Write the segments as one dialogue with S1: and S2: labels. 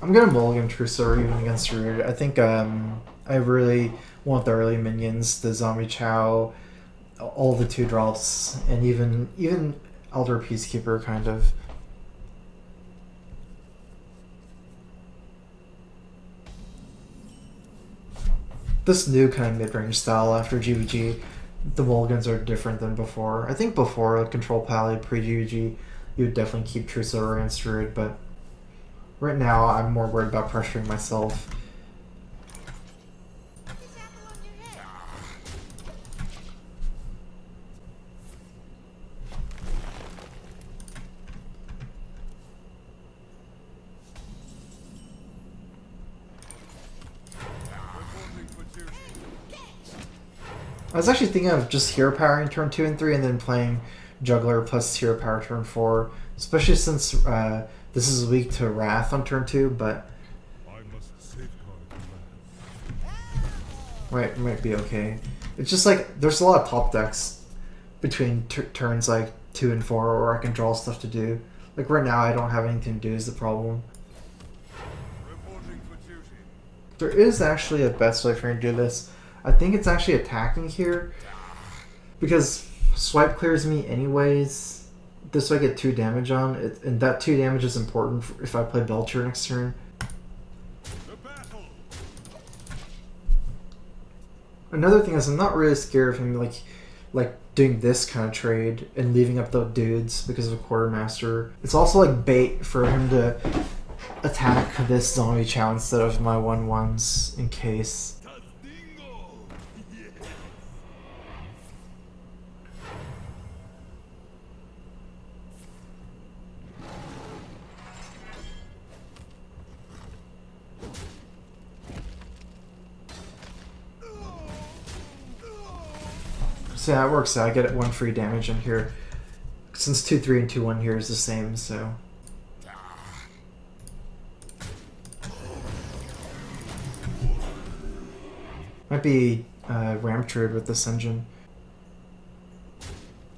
S1: I'm gonna mulligan Trucer even against Rude. I think I really want the early minions, the Zombie Chow, all the 2 drops, and even Elder Peacekeeper kind of. This new kind of mid-range style after GVG, the mulligans are different than before. I think before, like Control Pally, pre-GVG, you would definitely keep Trucer against Druid, but right now I'm more worried about pressuring myself. I was actually thinking of just hero powering turn 2 and 3 and then playing Juggler plus hero power turn 4, especially since this is weak to Wrath on turn 2, but might be okay. It's just like there's a lot of top decks between turns like 2 and 4 where I can draw stuff to do. Like right now I don't have anything to do is the problem. There is actually a best way for me to do this. I think it's actually attacking here, because swipe clears me anyways. This way I get 2 damage on it, and that 2 damage is important if I play Belcher next turn. Another thing is I'm not really scared of him like doing this kind of trade and leaving up the dudes because of a Quartermaster. It's also like bait for him to attack this Zombie Chow instead of my 1/1s in case. So yeah, it works out. I get 1 free damage in here. Since 2-3 and 2-1 here is the same, so. Might be Ramp Druid with this engine.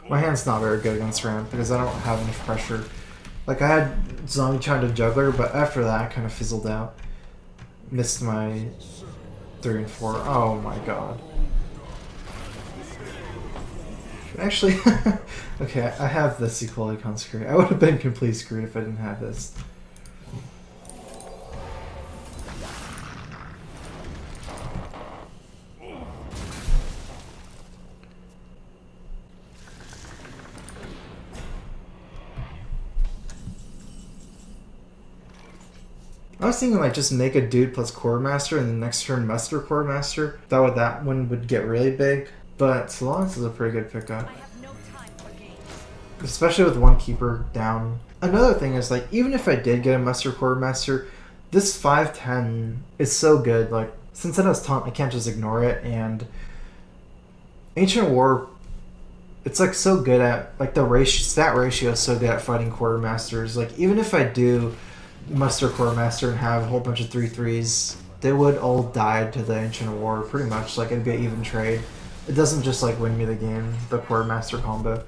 S1: My hand's not very good against Ramp because I don't have enough pressure. Like I had Zombie Chow to Juggler, but after that I kind of fizzled out. Missed my 3 and 4. Oh my god. Actually, okay, I have this Equality Consecrate. I would have been completely screwed if I didn't have this. I was thinking like just make a dude plus Quartermaster and the next turn Muster Quartermaster. That one would get really big. But Solaris is a pretty good pickup. Especially with 1 keeper down. Another thing is like even if I did get a Muster Quartermaster, this 5/10 is so good. Like since it has taunt, I can't just ignore it, and Ancient War, it's like so good at like the stat ratio is so good at fighting Quartermasters. Like even if I do Muster Quartermaster and have a whole bunch of 3/3s, they would all die to the Ancient War pretty much. Like it'd be an even trade. It doesn't just like win me the game, the Quartermaster combo.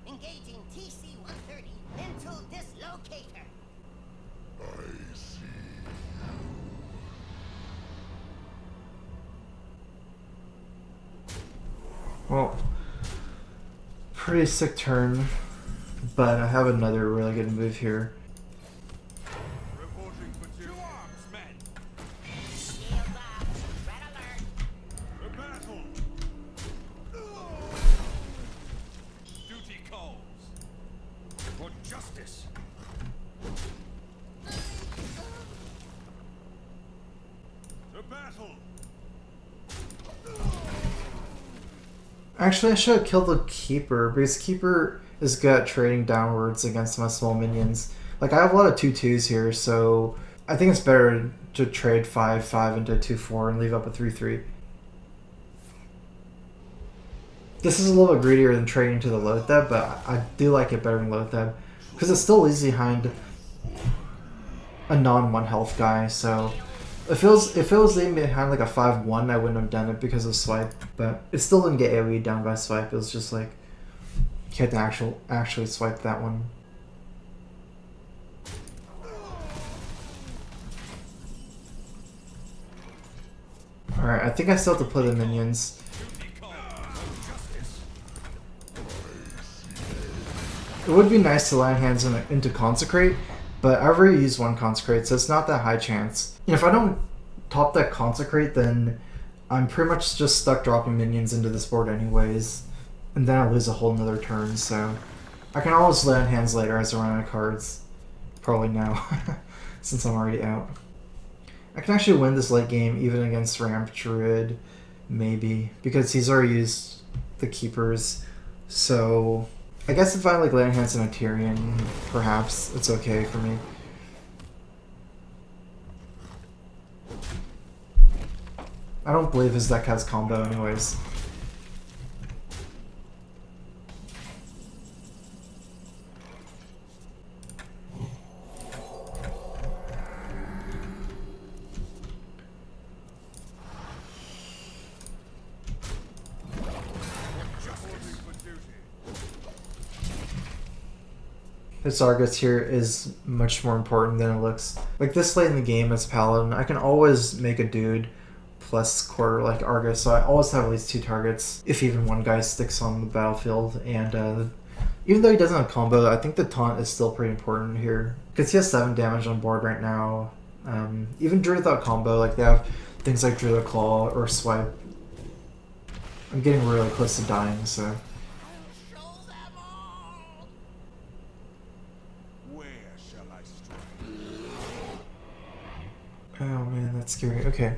S2: Engaging TC-130 into dislocator.
S3: I see.
S1: Well, pretty sick turn, but I have another really good move here.
S3: Reporting for 2 arms, men.
S2: Shield up. Red alert.
S3: The battle. Duty calls. For justice. The battle.
S1: Actually, I should have killed the Keeper, because Keeper is good at trading downwards against my small minions. Like, I have a lot of 2/2s here, so I think it's better to trade 5/5 into 2/4 and leave up a 3/3. This is a little bit greedier than trading to the Lotheb, but I do like it better than Lotheb, because it still leaves behind a non 1 health guy, so if it was they had like a 5-1, I wouldn't have done it because of swipe, but it still didn't get AoE down by swipe. It was just like you had to actually swipe that one. Alright, I think I still have to play the minions. It would be nice to land hands into Consecrate, but I already used 1 Consecrate, so it's not that high chance. And if I don't top deck Consecrate, then I'm pretty much just stuck dropping minions into this board anyways, and then I lose a whole nother turn, so I can always land hands later as I run out of cards. Probably now, since I'm already out. I can actually win this late game even against Ramp Druid, maybe, because he's already used the Keepers, so I guess if I like land hands in a Tyrion, perhaps it's okay for me. I don't believe his deck has combo anyways. This Argus here is much more important than it looks. Like this late in the game as Paladin, I can always make a dude plus quarter like Argus, so I always have at least 2 targets if even one guy sticks on the battlefield. And even though he doesn't have combo, I think the taunt is still pretty important here because he has 7 damage on board right now. Even Druid without combo, like they have things like Druid Claw or Swipe. I'm getting really close to dying, so. Oh man, that's scary. Okay.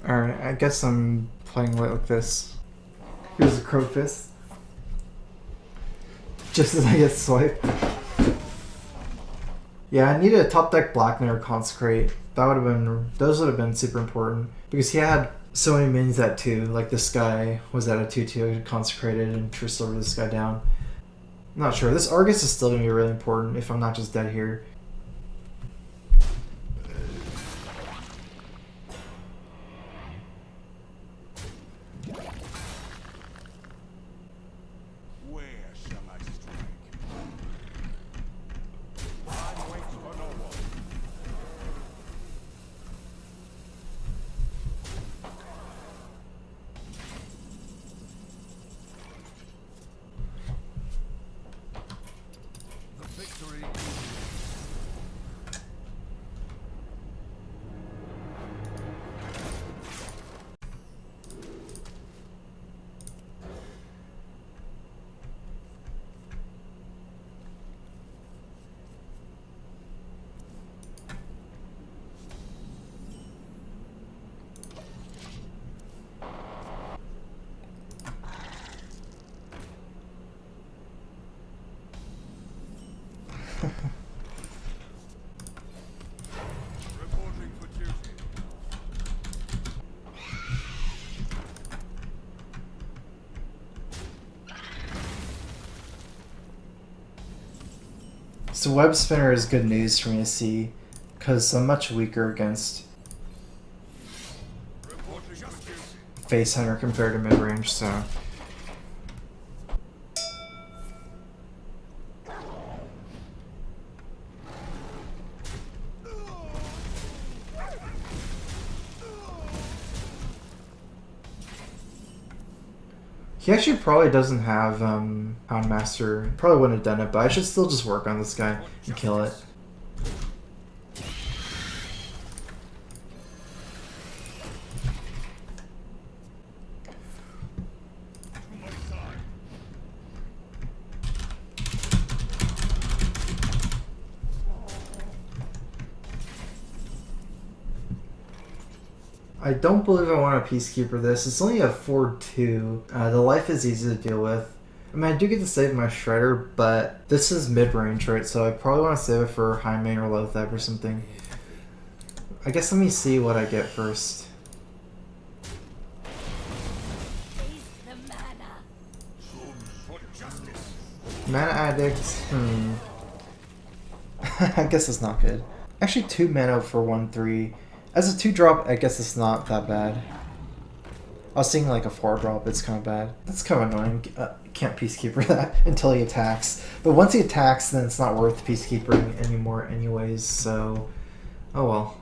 S1: Alright, I guess I'm playing like this. Here's a Crow Fist. Just as I get swiped. Yeah, I needed a top deck Black Knight or Consecrate. Those would have been super important. Because he had so many minions at 2. Like this guy was at a 2-2, consecrated, and True over this guy down. I'm not sure. This Argus is still going to be really important if I'm not just dead here. So Web Spinner is good news for me to see, because I'm much weaker against Face Hunter compared to Midrange, so. He actually probably doesn't have Hound Master. Probably wouldn't have done it, but I should still just work on this guy and kill it. I don't believe I want a Peacekeeper this. It's only a 4-2. The life is easy to deal with. I mean, I do get to save my Shredder, but this is mid-range, right? So I probably want to save it for high main or low theb or something. I guess let me see what I get first. Mana Addict, I guess it's not good. Actually, 2 mana for 1/3. As a 2-drop, I guess it's not that bad. I was seeing like a 4-drop, it's kind of bad. That's kind of annoying. Can't Peacekeeper that until he attacks. But once he attacks, then it's not worth Peacekeepering anymore anyways, so... Oh well.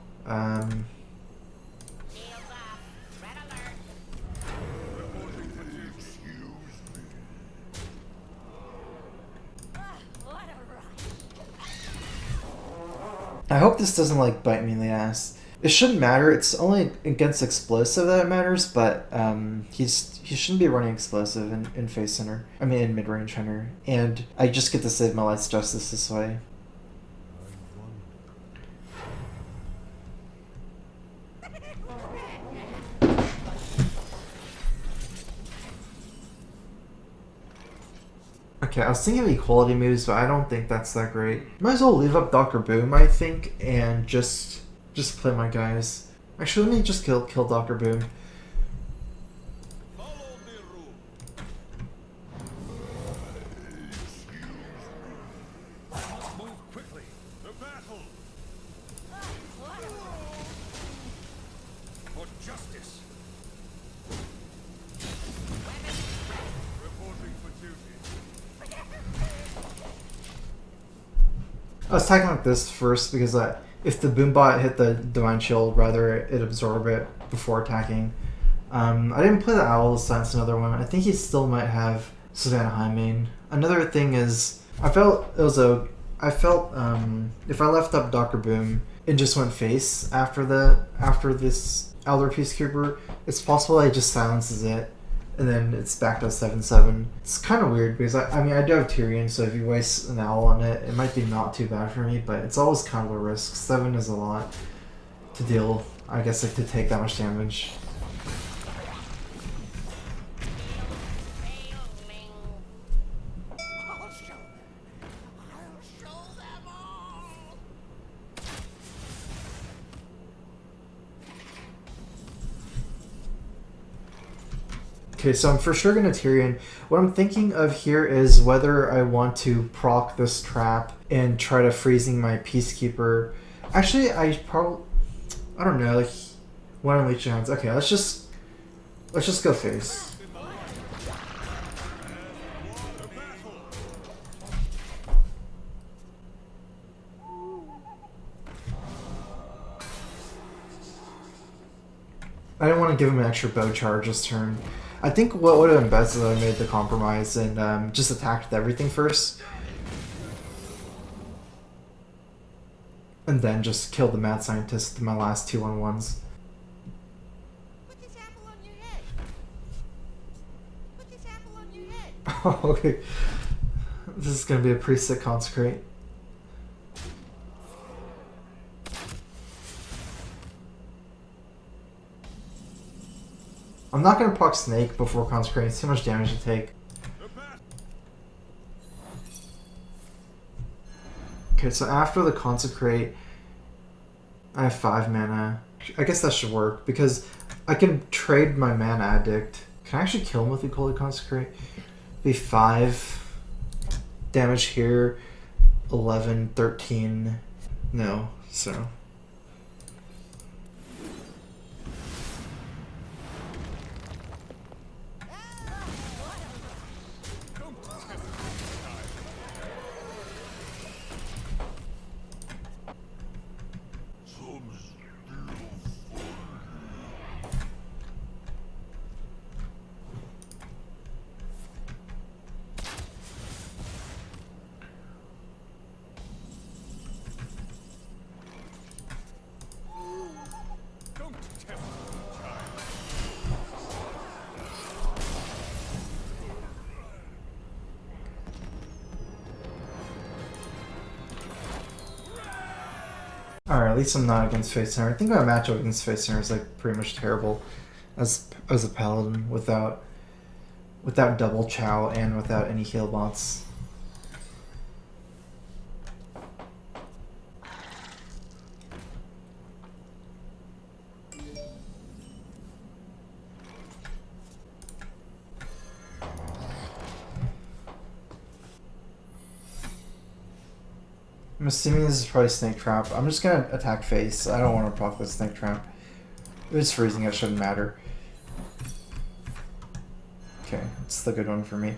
S1: I hope this doesn't like bite me in the ass. It shouldn't matter. It's only against explosive that it matters, but he shouldn't be running explosive in face center. I mean in mid-range hunter. And I just get to save my Light's Justice this way. Okay, I was thinking of equality moves, but I don't think that's that great. Might as well leave up Dr. Boom, I think, and just play my guys. Actually, let me just kill Dr. Boom.
S3: Follow the rule. Move quickly. The battle. For justice. Reporting for duty.
S1: I was attacking like this first because if the Boombot hit the Divine Shield, rather it absorb it before attacking. I didn't play the Owl this time, it's another one. I think he still might have Savannah High main. Another thing is, if I left up Dr. Boom and just went face after this Elder Peacekeeper, it's possible it just silences it. And then it's back to 7/7. It's kind of weird because I mean I do have Tyrion, so if you waste an owl on it, it might be not too bad for me, but it's always kind of a risk. 7 is a lot to deal, I guess, like to take that much damage.
S2: I'll show them all.
S1: Okay, so I'm for sure gonna Tyrion. What I'm thinking of here is whether I want to proc this trap and try to freezing my Peacekeeper. Actually, I don't know, like one Unleash Hands. Okay, let's just go face. I didn't want to give him an extra bow charge this turn. I think what would have been best is I made the compromise and just attacked with everything first. And then just killed the Mad Scientist with my last 2-on-1s.
S2: Put this apple on your head. Put this apple on your head.
S1: Oh, okay. This is going to be a pretty sick Consecrate. I'm not going to proc Snake before Consecrating. It's too much damage to take. Okay, so after the Consecrate, I have 5 mana. I guess that should work, because I can trade my Mana Addict. Can I actually kill him with Equality Consecrate? Be 5 damage here, 11, 13. No, so... Alright, at least I'm not against Face Center. I think my matchup against Face Center is like pretty much terrible as a Paladin without double chow and without any heal bots. I'm assuming this is probably Snake Trap. I'm just gonna attack face. I don't want to proc this Snake Trap. If it's freezing, it shouldn't matter. Okay, it's the good one for me.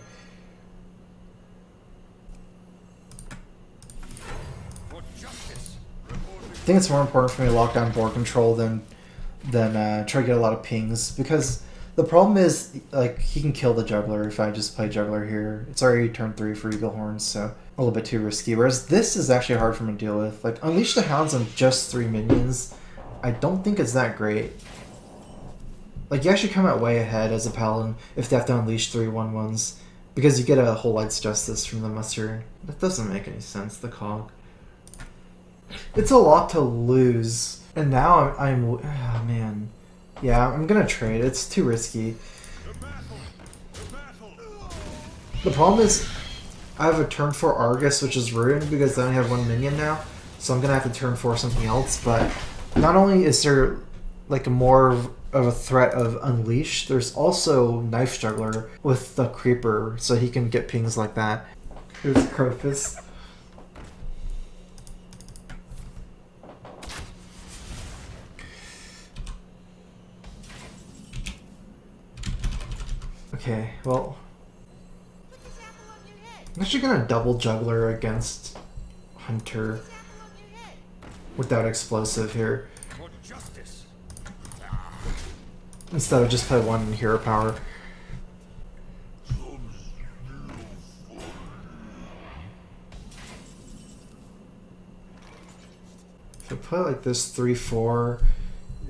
S3: For justice.
S1: I think it's more important for me to lock down board control than try to get a lot of pings, because the problem is, like, he can kill the juggler if I just play juggler here. It's already turn 3 for Eagle Horns, so a little bit too risky. Whereas this is actually hard for me to deal with. Like, Unleash the Hounds on just 3 minions, I don't think it's that great. Like, you actually come out way ahead as a Paladin if they have to unleash 3 1/1s, because you get a whole Light's Justice from the muster. That doesn't make any sense, the cog. It's a lot to lose. And now I'm oh man. Yeah, I'm gonna trade. It's too risky.
S3: The battle. The battle.
S1: The problem is I have a turn 4 Argus, which is ruined because I only have 1 minion now. So I'm gonna have to turn 4 something else. But not only is there like more of a threat of Unleash, there's also Knife Juggler with the Creeper, so he can get pings like that. Here's Crowfist. Okay, well,
S2: Put this apple on your head.
S1: I'm actually gonna double Juggler against Hunter
S2: Put this apple on your head.
S1: without Explosive here,
S3: For justice.
S1: instead of just play 1 hero power. If I play like this 3-4,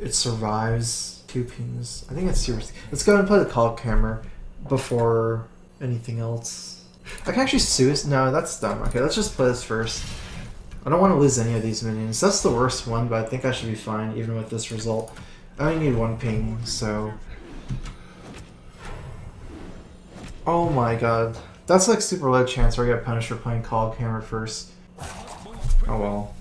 S1: it survives 2 pings. I think it's serious. Let's go ahead and play the Call Hammer before anything else. I can actually suicide. No, that's dumb. Okay, let's just play this first. I don't want to lose any of these minions. That's the worst one, but I think I should be fine even with this result. I only need 1 ping, so... Oh my god. That's like super low chance where I get punished for playing Call Hammer first. Oh well.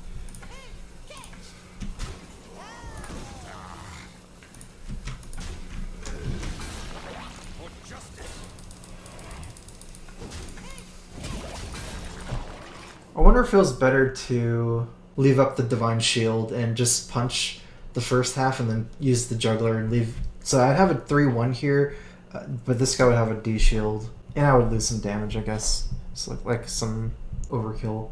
S3: For justice.
S1: I wonder if it feels better to leave up the Divine Shield and just punch the first half and then use the Juggler and leave... So I'd have a 3-1 here, but this guy would have a D Shield. And I would lose some damage, I guess. So like some overkill.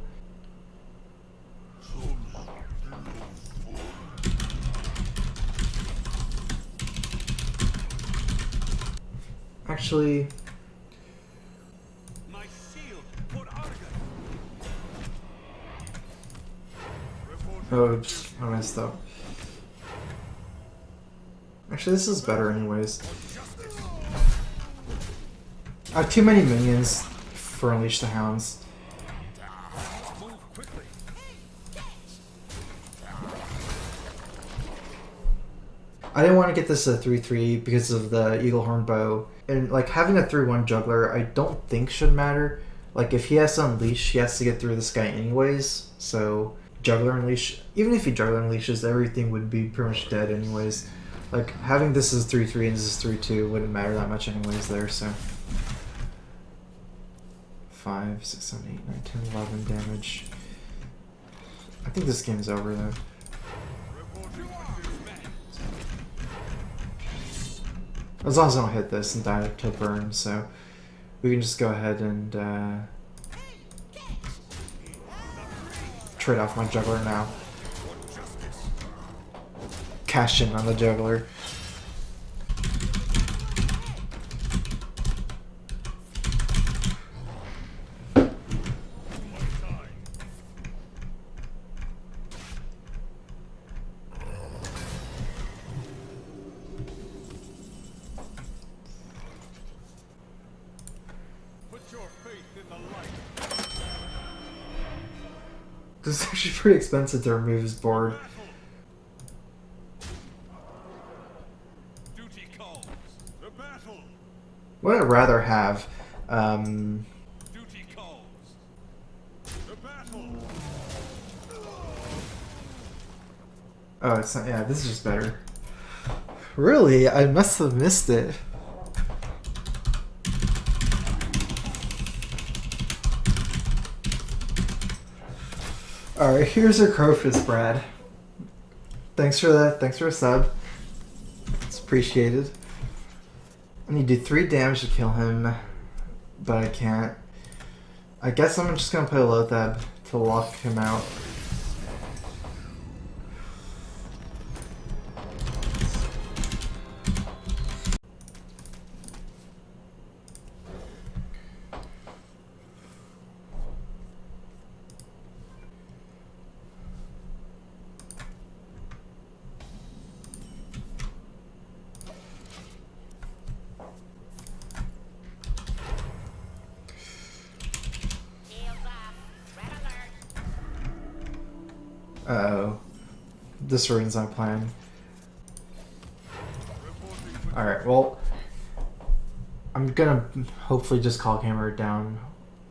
S1: Actually...
S3: My shield. For Argus. Report
S1: Oh, oops, I messed up. Actually, this is better anyways.
S3: for justice.
S1: I have too many minions for Unleash the Hounds.
S3: Move quickly.
S1: I didn't want to get this a 3-3 because of the Eaglehorn Bow. And like having a 3-1 Juggler I don't think should matter. Like if he has to Unleash, he has to get through this guy anyways. So Juggler Unleash, even if he Juggler Unleashes, everything would be pretty much dead anyways. Like having this as 3-3 and this is 3-2 wouldn't matter that much anyways there, so... 5, 6, 7, 8, 9, 10, 11 damage. I think this game's over though.
S3: Report to Argus.
S1: As long as I don't hit this and die to burn, so we can just go ahead and trade off my Juggler now. Cash in on the Juggler.
S3: Put your faith in the light.
S1: Because it's actually pretty expensive to remove his board.
S3: Duty calls. The battle.
S1: What I'd rather have,
S3: Duty calls. The battle.
S1: oh, it's not, yeah, this is just better. Really? I must have missed it. Alright, here's your Crowfist, Brad. Thanks for that. Thanks for a sub. It's appreciated. I need to do 3 damage to kill him, but I can't. I guess I'm just gonna play Lothab to lock him out. Uh-oh. This ruins my plan. Alright, well, I'm gonna hopefully just call camera down.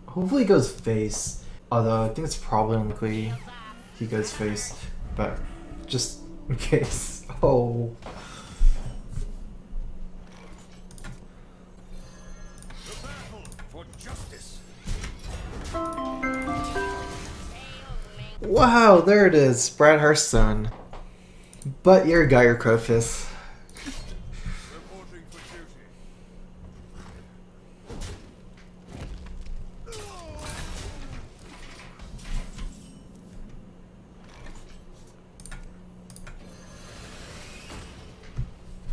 S1: Hopefully he goes face. Although I think it's probably unlikely he goes face. But just in case. Oh.
S3: The battle for justice.
S1: Wow, there it is. Brad Hearthstone. But you got your Crowfist.
S3: Reporting for duty.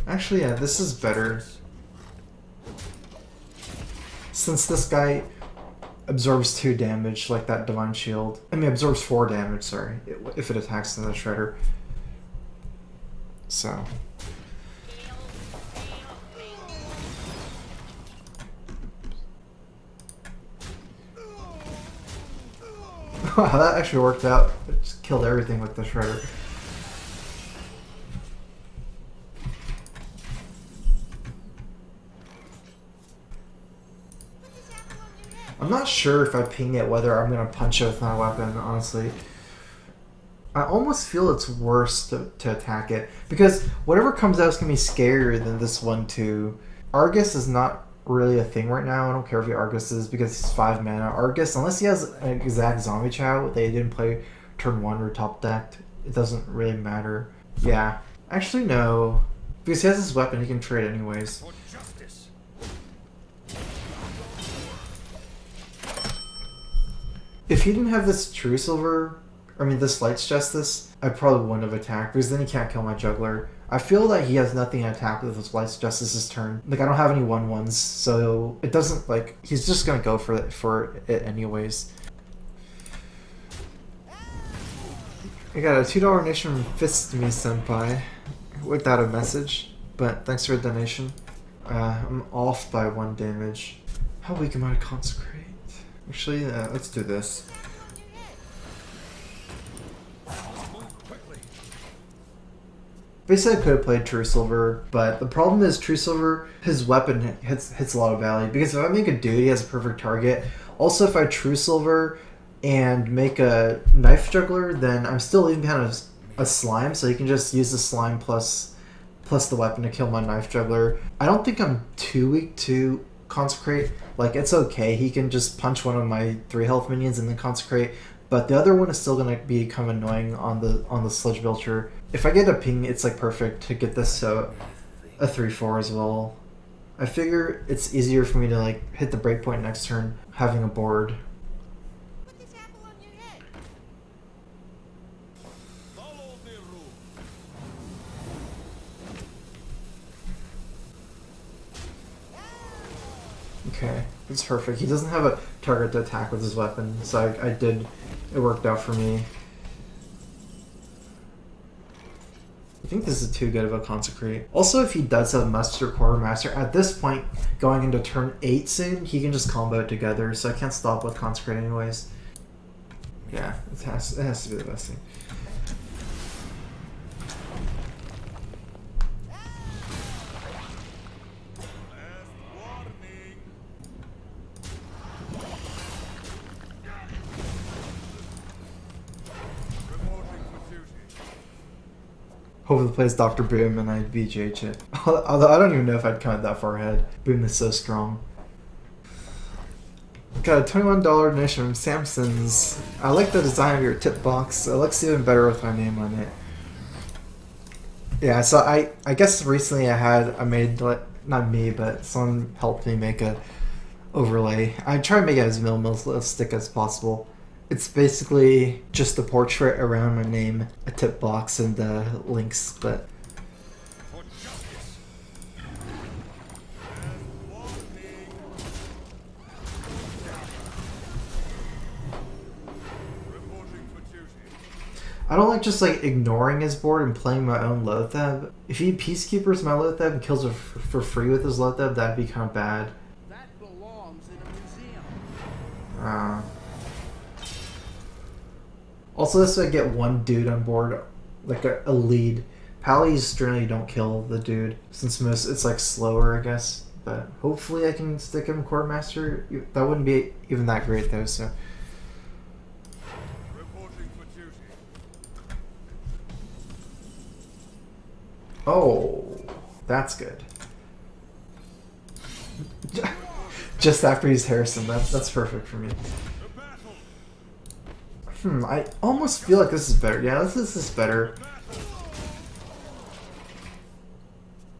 S1: Actually, yeah, this is better. Since this guy absorbs 2 damage, like that Divine Shield. I mean, absorbs 4 damage, sorry, if it attacks the Shredder. So. Wow, that actually worked out. It just killed everything with the Shredder. I'm not sure if I ping it whether I'm gonna punch it with my weapon, honestly. I almost feel it's worse to attack it. Because whatever comes out is gonna be scarier than this one too. Argus is not really a thing right now. I don't care if he Argus is because he's 5 mana. Argus, unless he has an exact zombie chow they didn't play turn 1 or top decked, it doesn't really matter. Yeah. Actually no. Because he has his weapon he can trade anyways.
S3: For justice.
S1: If he didn't have this True Silver, I mean this Light's Justice, I probably wouldn't have attacked because then he can't kill my Juggler. I feel like he has nothing to attack with his Light's Justice's turn. Like I don't have any 1/1s, so it doesn't like he's just gonna go for it anyways. I got a $2 donation from Fist Me Senpai without a message, but thanks for the donation. I'm off by 1 damage. How weak am I to Consecrate? Actually, let's do this.
S3: Move quickly.
S1: Basically, I could have played True Silver, but the problem is True Silver, his weapon hits a lot of value. Because if I make a dude, he has a perfect target. Also, if I True Silver and make a Knife Juggler, then I'm still leaving behind a Slime, so you can just use the Slime plus the weapon to kill my Knife Juggler. I don't think I'm too weak to Consecrate. Like, it's okay. He can just punch one of my 3 health minions and then Consecrate. But the other one is still gonna become annoying on the Sludge Belcher. If I get a ping, it's like perfect to get this to a 3/4 as well. I figure it's easier for me to like hit the breakpoint next turn having a board.
S2: Put this apple on your head.
S3: Follow the rule.
S1: Okay, it's perfect. He doesn't have a target to attack with his weapon, so I did. It worked out for me. I think this is too good of a Consecrate. Also, if he does have Muster Quartermaster, at this point, going into turn 8 soon, he can just combo it together, so I can't stop with Consecrate anyways. Yeah, it has to be the best thing.
S3: Last warning. Reporting for duty.
S1: Hopefully plays Dr. Boom and I BGH it. Although I don't even know if I'd count that far ahead. Boom is so strong. Got a $21 donation from Samson's. I like the design of your tip box. It looks even better with my name on it. Yeah, so I guess recently I made, like, not me, but someone helped me make a overlay. I try to make it as minimalistic as possible. It's basically just a portrait around my name, a tip box, and the links, but
S3: For justice. Last warning. Reporting for duty.
S1: I don't like just like ignoring his board and playing my own Lotheb. If he peacekeepers my Lotheb and kills it for free with his Lotheb, that'd be kind of bad.
S2: That belongs in a museum.
S1: Also, this way I get one dude on board, like a lead. Pallies generally don't kill the dude, since it's like slower, I guess. But hopefully I can stick him Quartermaster. That wouldn't be even that great though, so.
S3: Reporting for duty.
S1: Oh, that's good. Just after he's Harrison, that's perfect for me.
S3: The battle.
S1: I almost feel like this is better. Yeah, this is better.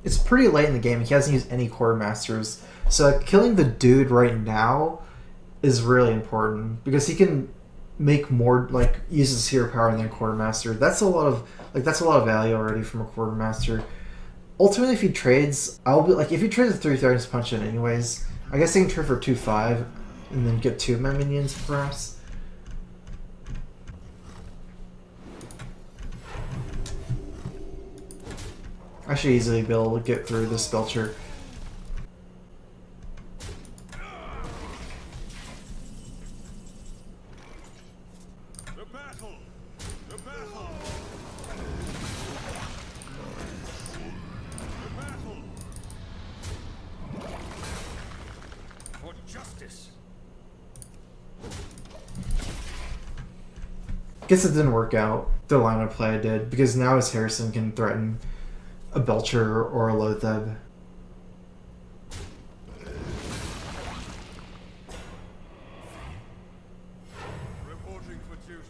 S1: It's pretty late in the game. He hasn't used any Quartermasters. So killing the dude right now is really important because he can make more, like, use his hero power than a Quartermaster. That's a lot of value already from a Quartermaster. Ultimately, if he trades, I'll be like, if he trades a 3/3, just punch it anyways. I guess he can trade for 2/5 and then get 2 of my minions perhaps. I should easily be able to get through this Belcher.
S3: The battle. The battle. The battle. For justice.
S1: Guess it didn't work out, the line of play I did, because now his Harrison can threaten a Belcher or a Lotheb.
S3: Reporting for duty.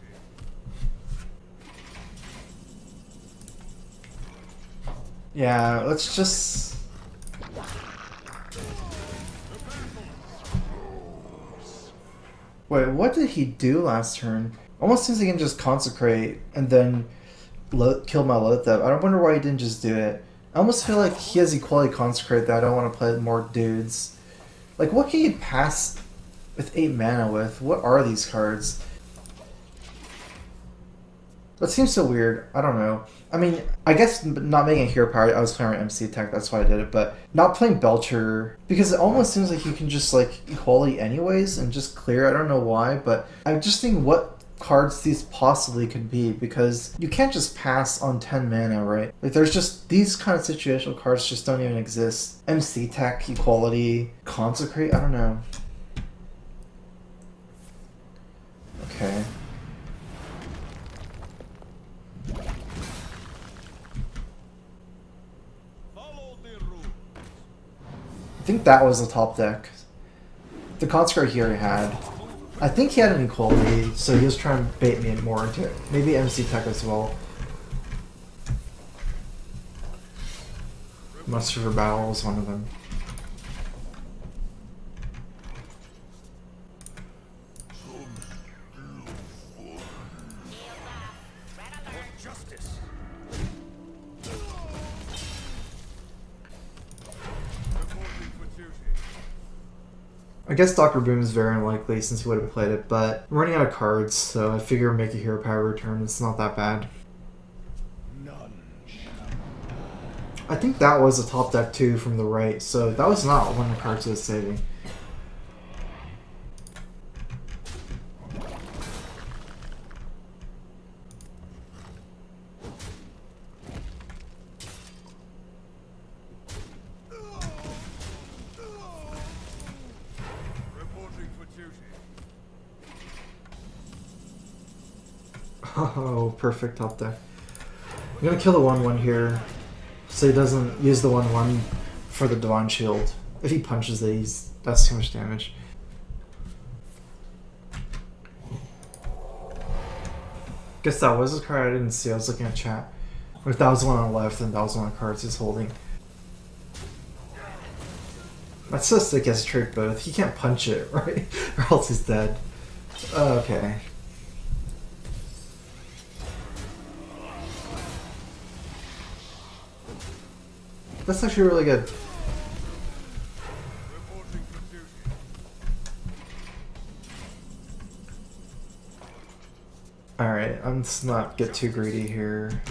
S1: Yeah, let's just... Wait, what did he do last turn? Almost seems he can just consecrate and then kill my Lotheb. I wonder why he didn't just do it. I almost feel like he has equality consecrate that I don't want to play more dudes. Like, what can you pass with 8 mana with? What are these cards? That seems so weird. I don't know. I mean, I guess not making a hero power, I was playing around MC Tech, that's why I did it, but not playing Belcher, because it almost seems like you can just, like, equality anyways and just clear. I don't know why, but I'm just thinking what cards these possibly could be, because you can't just pass on 10 mana, right? Like, there's just, these kind of situational cards just don't even exist. MC Tech, equality, consecrate, I don't know. Okay.
S3: Follow the rules.
S1: I think that was the top deck. The consecrate here he had. I think he had an equality, so he was trying to bait me more into it. Maybe MC Tech as well. Muster for Battle was one of them.
S3: For justice. Reporting for duty.
S1: I guess Dr. Boom is very unlikely since he would have played it, but I'm running out of cards, so I figure make a hero power return. It's not that bad.
S3: None.
S1: I think that was a top deck too from the right, so that was not one of the cards I was saving. Oh, perfect up there. I'm gonna kill the 1/1 here, so he doesn't use the 1/1 for the Divine Shield. If he punches it, that's too much damage. Guess that was his card. I didn't see. I was looking at chat. If that was the one on the left, then that was one of the cards he's holding. That's so sick as a trick both. He can't punch it, right? Or else he's dead. Okay. That's actually really good.
S3: Reporting for duty.
S1: Alright, let's not get too greedy here.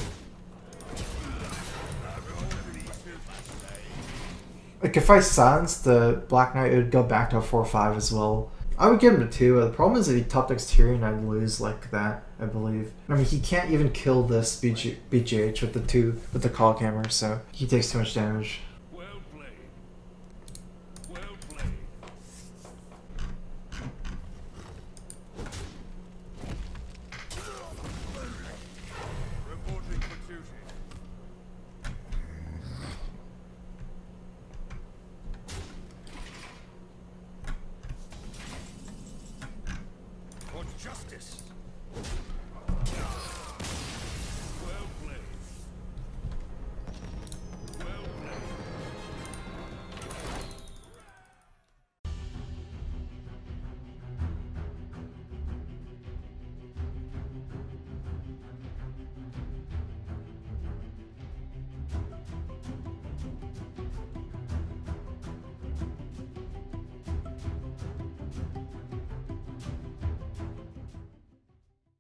S1: Like, if I silenced the Black Knight, it would go back to a 4/5 as well. I would give him a 2. The problem is if he top decks Tyrion, I'd lose like that, I believe. I mean, he can't even kill this BGH with the call camera, so he takes too much damage.